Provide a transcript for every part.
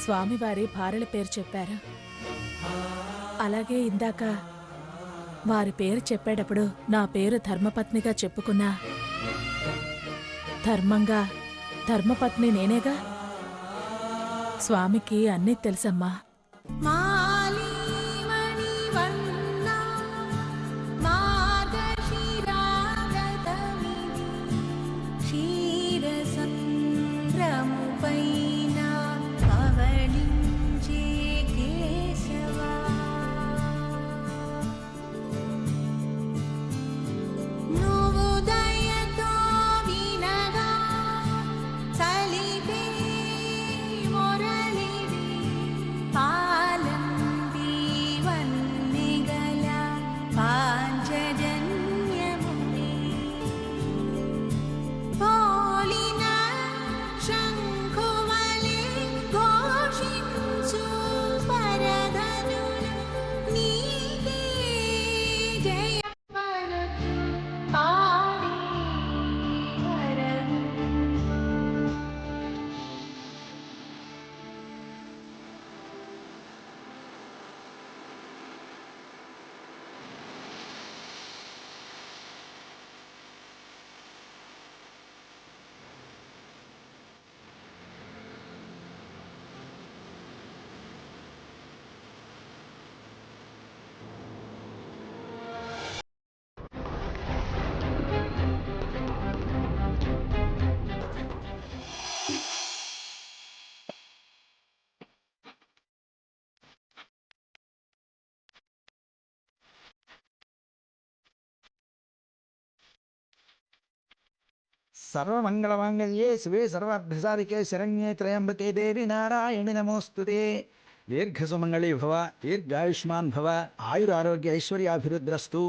స్వామివారి భార్యల పేరు చెప్పారు. అలాగే ఇందాక వారి పేరు చెప్పేటప్పుడు నా పేరు ధర్మపత్నిగా చెప్పుకున్నా. ధర్మంగా ధర్మపత్ని నేనేగా. స్వామికి అన్నీ తెలుసమ్మా. సర్వమంగళమాంగళ్యే శివే సర్వార్థసారికే శరణ్యే త్రయంబకే దేవి నారాయణి నమోస్తుతే. దీర్ఘసుమంగళీ భవ, దీర్ఘాయుష్మాన్ భవ, ఆయురారోగ్య ఐశ్వర్యాభివృద్ధిరస్తు.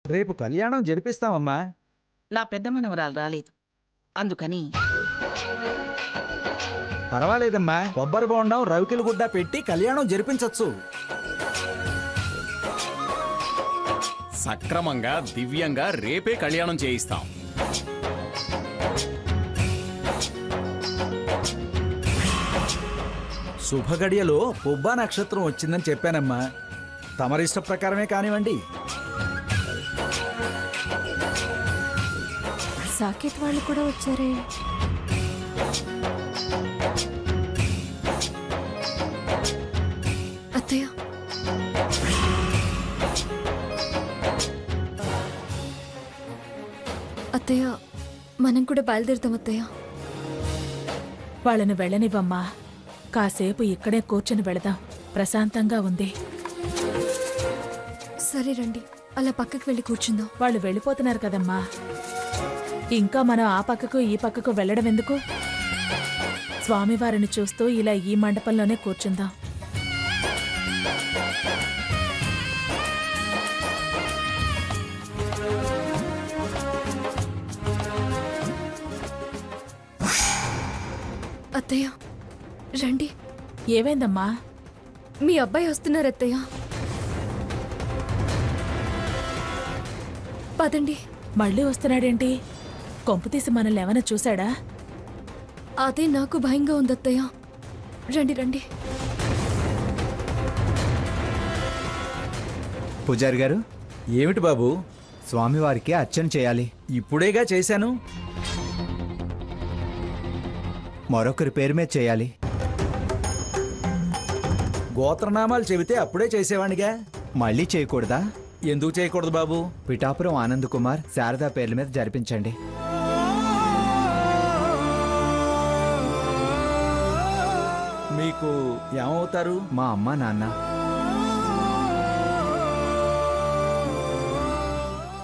రేపు కళ్యాణం జరిపిస్తామమ్మా. నా పెద్ద మనవరాలు రాలేదు, అందుకని. పర్వాలేదమ్మా, కొబ్బరి బోండం రవికిల గుడ్డ పెట్టి కళ్యాణం జరిపించవచ్చు. సక్రమంగా దివ్యంగా రేపే కళ్యాణం చేయిస్తాం. శుభగడియలో పుబ్బా నక్షత్రం వచ్చిందని చెప్పానమ్మా. తమరిష్ట ప్రకారమే కానివ్వండి. సాకేత్ వాళ్ళు కూడా వచ్చారే. అత్తయ్య, అత్తయ్య, మనం కూడా బయలుదేరుతాం అత్తయ్య. వాళ్ళని వెళ్ళనివ్వమ్మా. కాసేపు ఇక్కడే కూర్చొని వెళదాం, ప్రశాంతంగా ఉంది. సరే రండి, అలా పక్కకి వెళ్ళి కూర్చుందాం. వాళ్ళు వెళ్ళిపోతున్నారు కదమ్మా, ఇంకా మనం ఆ పక్కకు ఈ పక్కకు వెళ్ళడం ఎందుకు? స్వామివారిని చూస్తూ ఇలా ఈ మండపంలోనే కూర్చుందాం. అత్తయ్య రండి. ఏమైందమ్మా? మీ అబ్బాయి వస్తున్నారు అత్తయ్య. పదండి. మళ్ళీ వస్తున్నాడేంటి? కొంపు తీసి మనల్ని ఏమైనా చూశాడా? అదే నాకు భయంగా ఉంది అత్తయ్య. రండి రండి. పూజారి గారు, ఏమిటి బాబు? స్వామివారికి అర్చన చేయాలి. ఇప్పుడేగా చేశాను. మరొకరి పేరు మీద చేయాలి. గోత్రనామాలు చెబితే అప్పుడే చేసేవాడిగా. మళ్ళీ చేయకూడదా? ఎందుకు చేయకూడదు బాబు? పిఠాపురం ఆనంద్ కుమార్, శారదా పేర్ల మీద జరిపించండి. మీకు ఏమవుతారు? మా అమ్మ నాన్న.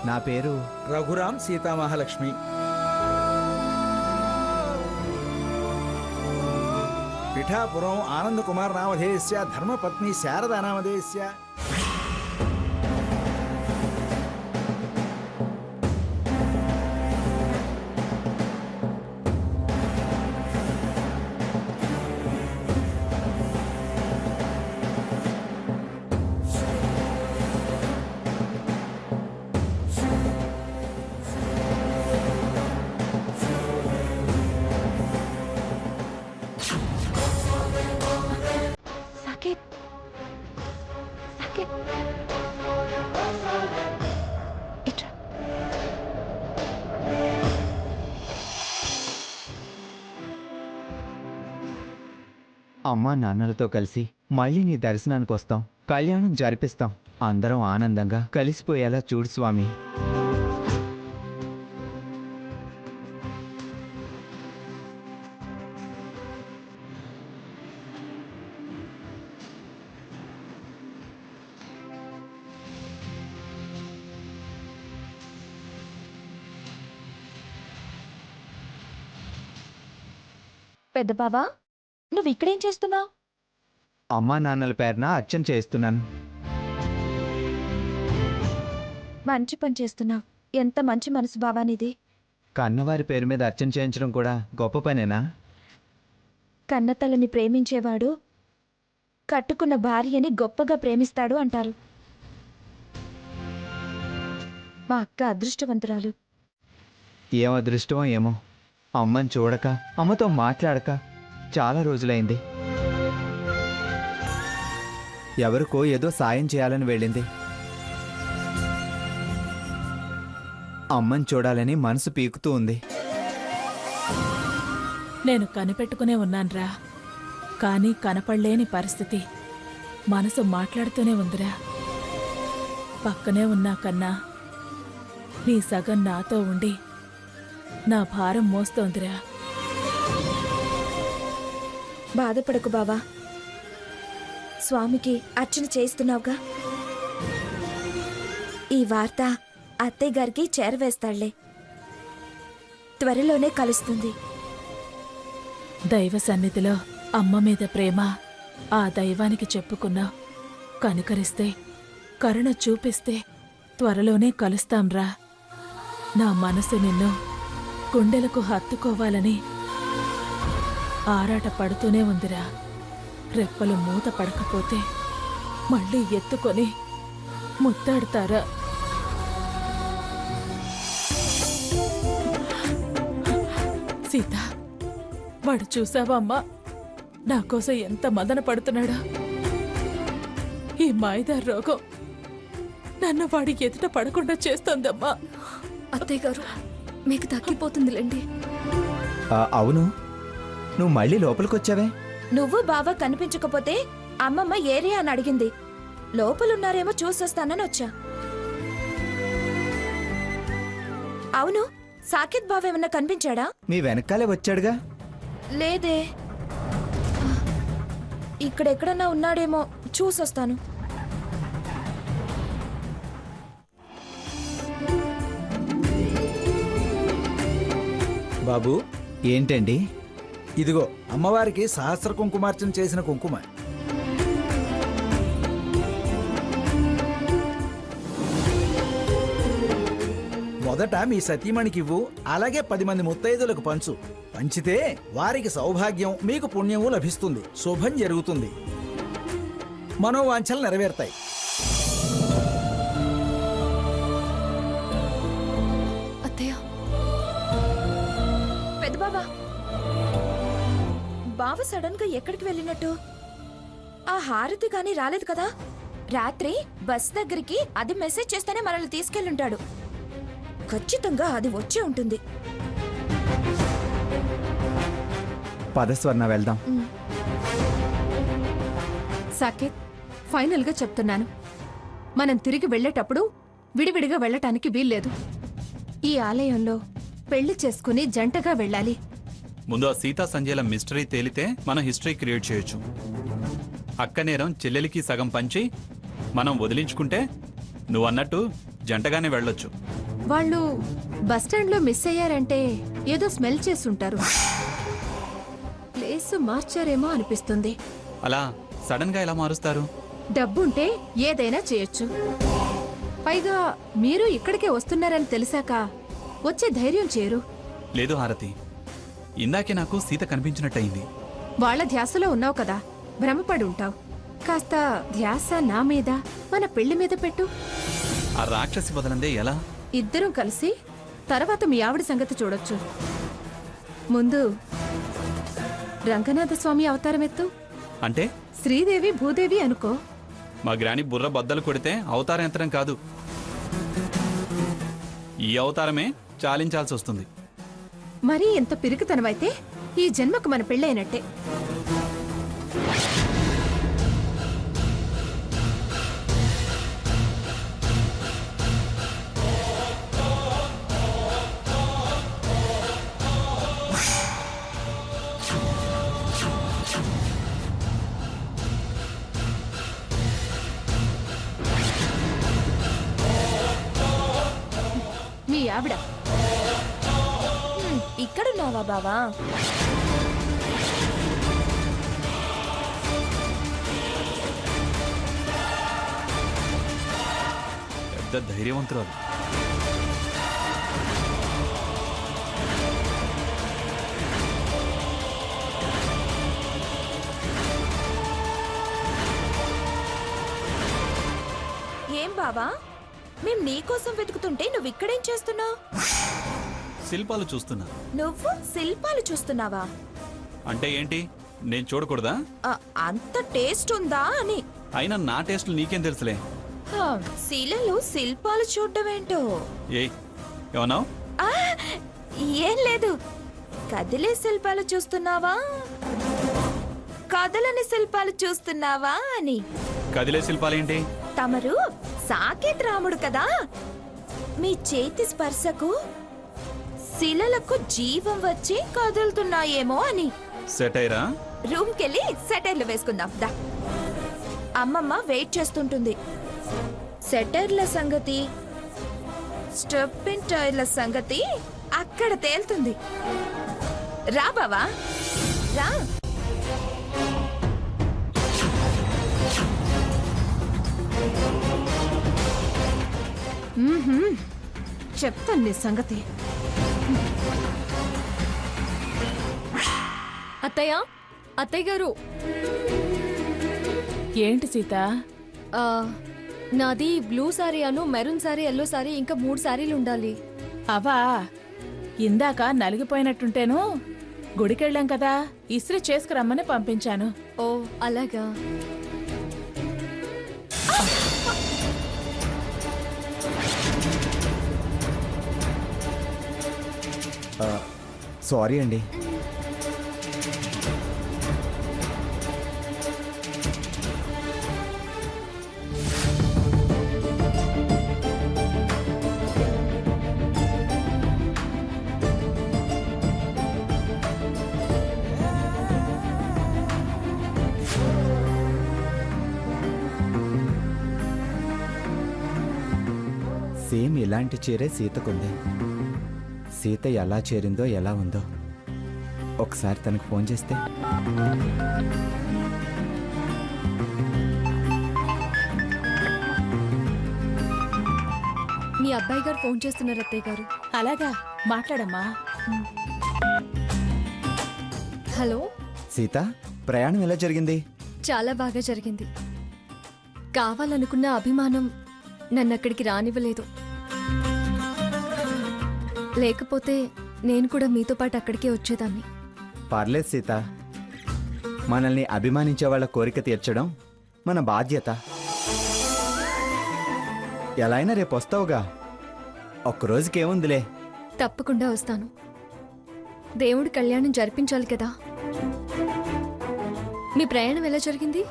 నా పేరు రఘురాం సీతామహాలక్ష్మి. పిఠాపురం ఆనంద్ కుమార్ నామధేయస్య, ధర్మపత్ని శారదా నామధేయస్య. ఓకే. ఇట్రా. అమ్మా నాన్నలతో కలిసి మళ్ళీ నీ దర్శనానికి వస్తాం, కళ్యాణం జరిపిస్తాం. అందరం ఆనందంగా కలిసిపోయేలా చూడు స్వామి. పెద్ద బావా, నువ్వు ఇక్కడేం చేస్తున్నావు? అమ్మా నాన్నల పేరున అర్చన చేస్తున్నాను. మంచి పని చేస్తున్నావు. ఎంత మంచి మనసు బావా నీది. కన్నవారి పేరు మీద అర్చన చేయించడం కూడా గొప్ప పనేనా? కన్నతల్లిని ప్రేమించేవాడు కట్టుకున్న భార్యని గొప్పగా ప్రేమిస్తాడు అంటారు. మా అక్క అదృష్టవంతురాలు. ఏం అదృష్టమో ఏమో, అమ్మని చూడక, అమ్మతో మాట్లాడక చాలా రోజులైంది. ఎవరికో ఏదో సాయం చేయాలని వెళ్ళింది. అమ్మని చూడాలని మనసు పీకుతూ ఉంది. నేను కనిపెట్టుకునే ఉన్నాన్రా, కానీ కనపడలేని పరిస్థితి. మనసు మాట్లాడుతూనే ఉందిరా. పక్కనే ఉన్నా కన్నా నీ సగం నాతో ఉండి నా భారం మోస్తోందిరా. బాధపడకు బావా, స్వామికి అర్చన చేస్తున్నావుగా. ఈ వార్త అత్తయ్య గారికి చేరవేస్తాళ్లే. త్వరలోనే కలుస్తుంది. దైవ సన్నిధిలో అమ్మ మీద ప్రేమ ఆ దైవానికి చెప్పుకున్నా. కనికరిస్తే, కరుణ చూపిస్తే త్వరలోనే కలుస్తాంరా. నా మనసు నిన్ను గుండెలకు హత్తుకోవాలని ఆరాట పడుతూనే ఉందిరా. రెప్పలు మూత పడకపోతే మళ్ళీ ఎత్తుకొని ముద్దాడతారా? సీత, వాడు చూసావా అమ్మా, నా కోసం ఎంత మదన పడుతున్నాడా? ఈ మాయదారి రోగం నన్ను వాడి ఎదుట పడకుండా చేస్తోందమ్మా. అత్తయ్య గారు, మీకు తగ్గిపోతుందిలేండి. అవును, నువ్వు మళ్ళీ లోపలికొచ్చావే? నువ్వు బావ కనిపించకపోతే అమ్మమ్మ ఏరియా అని అడిగింది. లోపలున్నారేమో చూసొస్తానని వచ్చా. అవును, సాకేత్ బావ ఏమన్నా కనిపించాడా? మీ వెనకాలే వచ్చాడుగా. లేదే. ఇక్కడెక్కడన్నా ఉన్నాడేమో చూసొస్తాను. బాబు, ఏంటండి? ఇదిగో అమ్మవారికి సహస్ర కుంకుమార్చన చేసిన కుంకుమ. మొదట మీ సతీమణికి ఇవ్వు, అలాగే 10 మంది ముత్తైదులకు పంచు. పంచితే వారికి సౌభాగ్యం, మీకు పుణ్యము లభిస్తుంది, శుభం జరుగుతుంది, మనోవాంఛలు నెరవేరుతాయి. అత్తయ్య, పెద్ద బాబా, బావ సడన్ గా ఎక్కడికి వెళ్ళినట్టు? ఆ హారతి కానీ రాలేదు కదా. రాత్రి బస్ దగ్గరికి అది మెసేజ్ చేస్తేనే మనల్ని తీసుకెళ్ళుంటాడు. ఖచ్చితంగా అది వచ్చే ఉంటుంది. పదస్వర్ణ వెళ్దాం. సాకేత్, ఫైనల్గా చెప్తున్నాను, మనం తిరిగి వెళ్ళేటప్పుడు విడివిడిగా వెళ్ళటానికి వీల్లేదు. ఈ ఆలయంలో పెళ్లి చేసుకుని జంటగా వెళ్ళాలి. ముందు ఆ సీతా సంజయ్ల మిస్టరీ తేలితే మనం హిస్టరీ క్రియేట్ చేయొచ్చు. అక్క నేరం చెల్లెలికి సగం పంచి మనం వదిలించుకుంటే నువ్వు అన్నట్టు జంటగానే వెళ్ళొచ్చు. వాళ్ళు బస్టాండ్లో మిస్ అయ్యారంటే ఏదో స్మెల్ చేసుంటారు. ప్లేస్ మార్చారేమో అనిపిస్తుంది. అలా సడన్ గా ఎలా మారుస్తారు? డబ్బుంటే ఏదైనా చేయొచ్చు. పైగా మీరు ఇక్కడికే వస్తున్నారని తెలిసాక వచ్చే ధైర్యం చేయరు. లేదు హారతి, ఇందాకే నాకు సీత కనిపించినట్టయింది. వాళ్ళ ధ్యాసలో ఉన్నావు కదా, భ్రమపడి ఉంటావు. కాస్త ధ్యాస నా మీద, మన పెళ్లి మీద పెట్టు. ఆ రాక్షసి వదలందే ఎలా? ఇద్దరం కలిసి తర్వాత మీ ఆవిడ సంగతి చూడొచ్చు. ముందు రంగనాథ స్వామి అవతారం ఎత్తు. అంటే శ్రీదేవి భూదేవి అనుకో. మా గ్రాని బుర్ర బద్దలు కొడితే అవతార యంత్రం కాదు, ఈ అవతారమే చాలించాల్సి వస్తుంది. మరీ ఎంత పిరికితనమైతే ఈ జన్మకు మన పెళ్ళైనట్టే. మీ ఆవిడ ఇక్కడున్నావా బావా? పెద్ద ధైర్యవంతురాలు. ఏం బావా, మేం నీకోసం వెతుకుతుంటే నువ్వు ఇక్కడేం చేస్తున్నావు? శిల్పాలు చూస్తున్నా. నువ్వు శిల్పాలు చూస్తున్నావా? అంటే ఏంటి, నేను చూడకూడదా? అంత టేస్ట్ ఉందా అని. అయినా నా టేస్ట్లు నీకేం తెలుసులే. శిలలు శిల్పాలు చూడడం ఏంటో. ఏమన్నావు? ఏం లేదు. కదిలే శిల్పాలు చూస్తున్నావా, కదలని శిల్పాలు చూస్తున్నావా అని. కదిలే శిల్పాలేంటి? తమరు సాకేత్ రాముడు కదా, మీ చేతి స్పర్శకు శిలలకు జీవం వచ్చి కదులుతున్నాయేమో అని. సెటైరా? రూమ్ కెళ్ళి సెటైర్లు వేసుకుందాం దా. అమ్మమ్మ వెయిట్ చేస్తుంటుంది. సెటైర్ల సంగతి, స్టెప్పింగ్ టైర్ల సంగతి అక్కడ తేలుతుంది. రా బావా రా. చెప్తాను నీ సంగతి. అత్తయ్య, అత్తయ్య గారు, ఏంటి సీత? నాది బ్లూ సారీ అను మెరూన్ సారీ, ఎల్లో సారీ, ఇంకా 3 సారీలు ఉండాలి. అవా, ఇందాక నలిగిపోయినట్టుంటేను గుడికెళ్ళాం కదా, ఇస్త్రీ చేసుకురమ్మని పంపించాను. ఓ అలాగా. సారీ అండి. సేమ్ ఇలాంటి చీరే సీతకుంది. సీత ఎలా చేరిందో ఎలా ఉందో ఒకసారి తనకు ఫోన్ చేస్తే. మీ అబ్బాయి గారు ఫోన్ చేస్తున్నారు అత్తయ్య గారు. అలాగా, మాట్లాడమ్మా. హలో సీత, ప్రయాణం ఎలా జరిగింది? చాలా బాగా జరిగింది. కావాలనుకున్న అభిమానం నన్ను అక్కడికి రానివ్వలేదు. లేకపోతే నేను కూడా మీతో పాటు అక్కడికే వచ్చేదాన్ని. పర్లేదు సీత, మనల్ని అభిమానించే వాళ్ళ కోరిక తీర్చడం మన బాధ్యత. ఎలా అయినా రేపు వస్తావుగా, ఒక్కరోజుకేముందిలే. తప్పకుండా వస్తాను. దేవుడి కళ్యాణం జరిపించాలి కదా. మీ ప్రయాణం ఎలా జరిగింది?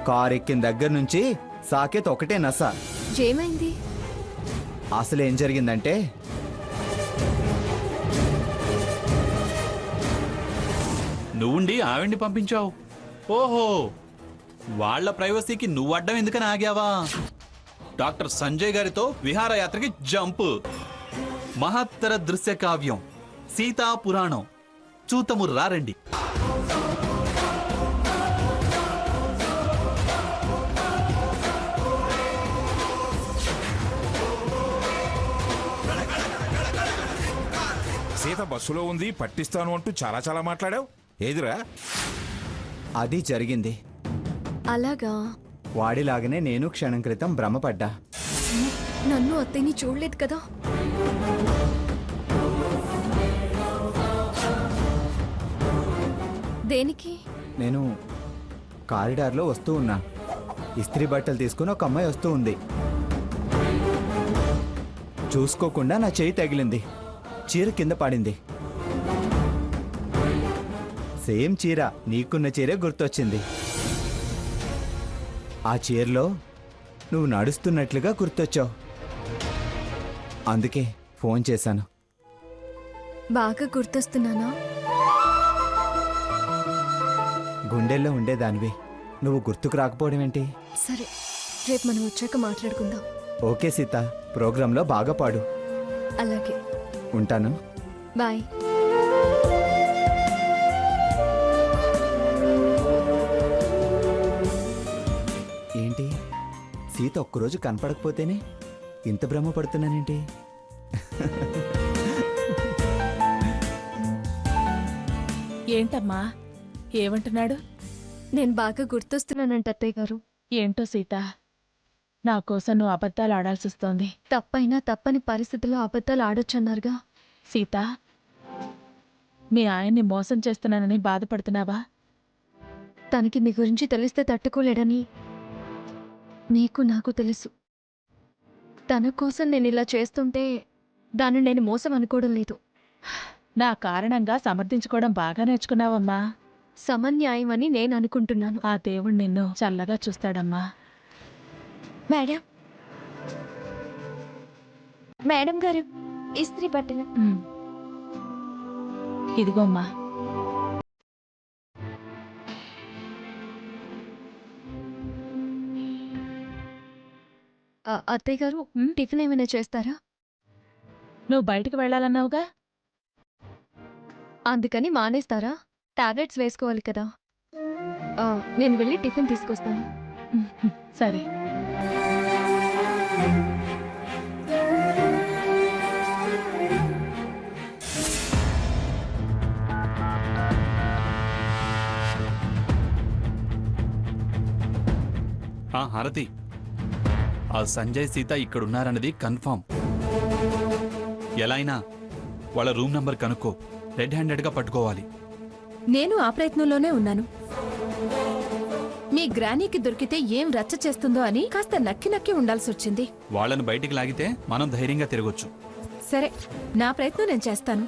కారు ఎక్కిన దగ్గర నుంచి సాకేత్ ఒకటే నస. ఏమైంది? అసలు ఏం జరిగిందంటే, నువ్వుండి ఆవిడ్ని పంపించావు. ఓహో, వాళ్ళ ప్రైవసీకి నువ్వు అడ్డం ఎందుకని ఆగావా? డాక్టర్ సంజయ్ గారితో విహారయాత్రకి జంప్. మహత్తర దృశ్య కావ్యం సీతా పురాణం చూతము రారండి. సీత బస్సులో ఉంది, పట్టిస్తాను అంటూ చాలా చాలా మాట్లాడావు. ఏదిరా? అది జరిగింది. అలాగా. వాడిలాగనే నేను క్షణం క్రితం భ్రమపడ్డా. నన్ను అత్తయ్యని చూడలేదు కదా. దేనికి? నేను కారిడార్లో వస్తూ ఉన్నా. ఇస్త్రీ బట్టలు తీసుకుని ఒక అమ్మాయి వస్తూ ఉంది. చూసుకోకుండా నా చేయి తగిలింది. చీర కింద పడింది. సేమ్ చీర, నీకున్న చీరే గుర్తొచ్చింది. ఆ చీరలో నువ్వు నడుస్తున్నట్లుగా గుర్తొచ్చావు. అందుకే ఫోన్ చేశాను. బాగా గుర్తొస్తున్నానా? గుండెల్లో ఉండేదానివి నువ్వు గుర్తుకు రాకపోవడం ఏంటి? సరే, రేపు మనం వచ్చాక మాట్లాడుకుందాం. ఓకే సీత, ప్రోగ్రాంలో బాగా పాడు. అలాగే, ఉంటాను. బాయ్. ఏంటి సీత ఒక్కరోజు కనపడకపోతేనే ఇంత భ్రమ పడుతున్నానేంటి? ఏంటమ్మా ఏమంటున్నాడు? నేను బాగా గుర్తొస్తున్నానంట అత్తయ్య గారు. ఏంటో సీత, నా కోసం నువ్వు అబద్ధాలు ఆడాల్సి వస్తోంది. తప్పైనా తప్పని పరిస్థితుల్లో అబద్ధాలు ఆడొచ్చన్నారుగా. సీత, మీ ఆయన్ని మోసం చేస్తున్నానని బాధపడుతున్నావా? తనకి మీ గురించి తెలిస్తే తట్టుకోలేడని నీకు నాకు తెలుసు. తన కోసం నేను ఇలా చేస్తుంటే దాన్ని నేను మోసం అనుకోవడం లేదు. నా కారణంగా సమర్థించుకోవడం బాగా నేర్చుకున్నావమ్మా. సమన్యాయం అని నేను అనుకుంటున్నాను. ఆ దేవుడు నిన్ను చల్లగా చూస్తాడమ్మా. మేడం, మేడం గారు, ఇస్త్రీ బట్టలు. ఇదిగోమ్మా. అత్తయ్య గారు, టిఫిన్ ఏమైనా చేస్తారా? నువ్వు బయటకు వెళ్ళాలన్నావుగా. అందుకని మానేస్తారా? టాబ్లెట్స్ వేసుకోవాలి కదా. నేను వెళ్ళి టిఫిన్ తీసుకొస్తాను. సరే. హారతి, ఆ సంజయ్ సీత ఇక్కడున్నారన్నది కన్ఫర్మ్. ఎలా అయినా వాళ్ళ రూమ్ నంబర్ కనుక్కో. రెడ్ హ్యాండెడ్గా పట్టుకోవాలి. నేను ఆ ప్రయత్నంలోనే ఉన్నాను. మీ గ్రానీకి దొరికితే ఏం రచ్చ చేస్తుందో అని కాస్త నక్కి నక్కి ఉండాల్సి వచ్చింది. వాళ్ళని బయటికి లాగితే మనం ధైర్యంగా తిరగొచ్చు. సరే, నా ప్రయత్నం నేను చేస్తాను.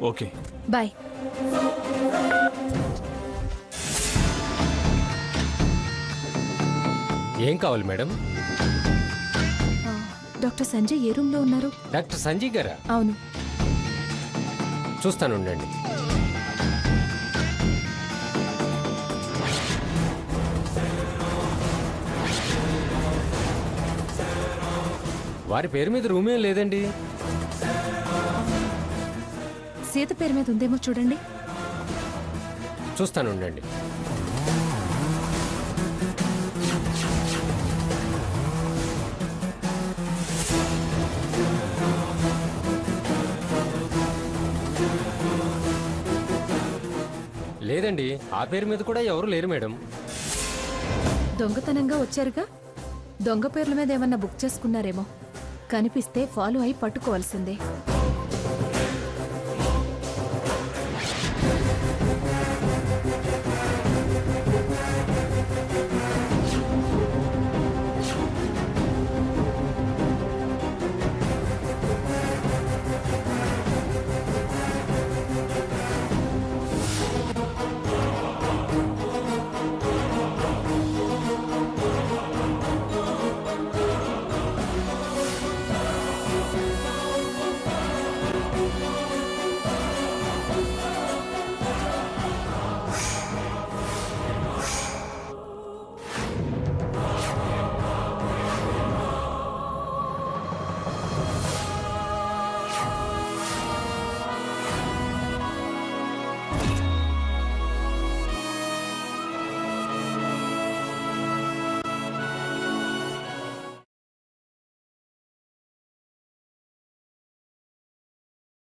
Okay, bye. ఏం కావాలి మేడం? డాక్టర్ సంజయ్ ఏ రూమ్లో ఉన్నారు? డాక్టర్ సంజయ్ గారా? అవును. చూస్తానుండండి. వారి పేరు మీద రూమేం లేదండి. సీత పేరు మీద ఉందేమో చూడండి. చూస్తానుండండి. లేదండి, ఆ పేరు మీద కూడా ఎవరు లేరు మేడం. దొంగతనంగా వచ్చారుగా, దొంగ పేర్ల మీద ఏమన్నా బుక్ చేసుకున్నారేమో. కనిపిస్తే ఫాలో అయి పట్టుకోవాల్సిందే.